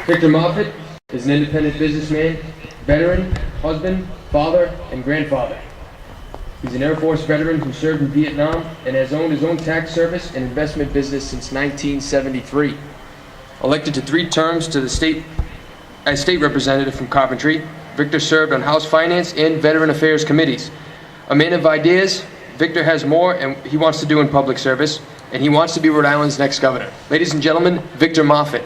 Victor Moffit is an independent businessman, veteran, husband, father, and grandfather. He's an Air Force veteran who served in Vietnam and has owned his own tax service and investment business since 1973. Elected to 3 terms to the state as state representative from Coventry, Victor served on House Finance and Veteran Affairs committees. A man of ideas, Victor has more and he wants to do in public service, and he wants to be Rhode Island's next governor. Ladies and gentlemen, Victor Moffit.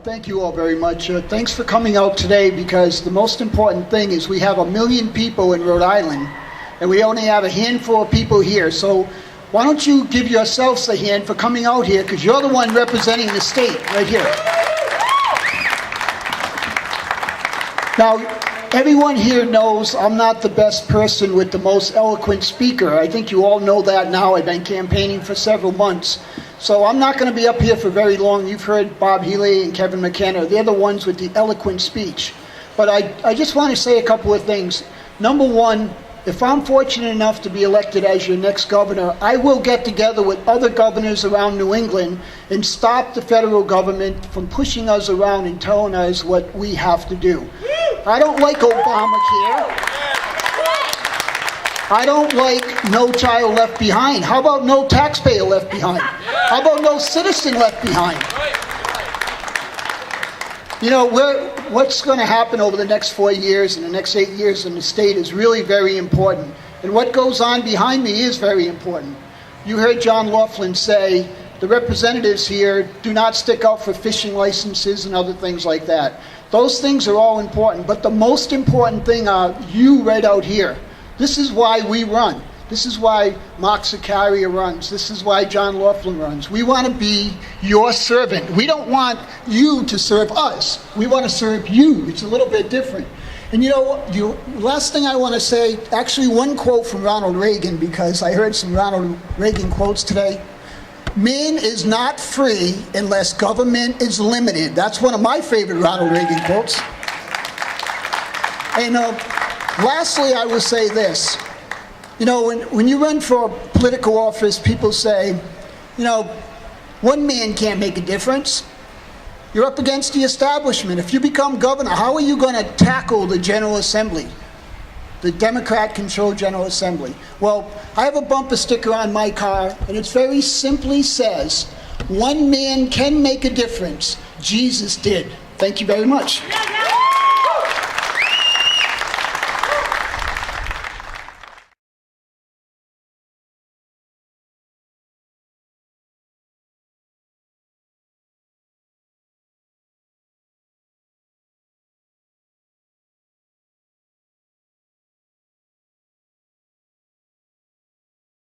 Thank you all very much. Thanks for coming out today, because the most important thing is we have 1 million people in Rhode Island and we only have a handful of people here. So why don't you give yourselves a hand for coming out here, because you're the one representing the state right here. Now, everyone here knows I'm not the best person with the most eloquent speaker. I think you all know that now. I've been campaigning for several months. So I'm not going to be up here for very long. You've heard Bob Healy and Kevin McKenna. They're the ones with the eloquent speech. But I just want to say a couple of things. Number one, if I'm fortunate enough to be elected as your next governor, I will get together with other governors around New England and stop the federal government from pushing us around and telling us what we have to do. I don't like Obamacare. I don't like no child left behind. How about no taxpayer left behind? How about no citizen left behind? You know, what's going to happen over the next 4 years and the next 8 years in the state is really very important. And what goes on behind me is very important. You heard John Laughlin say the representatives here do not stick out for fishing licenses and other things like that. Those things are all important, but the most important thing are you right out here. This is why we run. This is why Mark Zakaria runs. This is why John Laughlin runs. We want to be your servant. We don't want you to serve us. We want to serve you. It's a little bit different. And you know, the last thing I want to say, actually one quote from Ronald Reagan, because I heard some Ronald Reagan quotes today. Man is not free unless government is limited. That's one of my favorite Ronald Reagan quotes. And lastly, I will say this. You know, when you run for political office, people say, you know, one man can't make a difference. You're up against the establishment. If you become governor, how are you going to tackle the General Assembly, the Democrat-controlled General Assembly? Well, I have a bumper sticker on my car, and it very simply says, one man can make a difference. Jesus did. Thank you very much.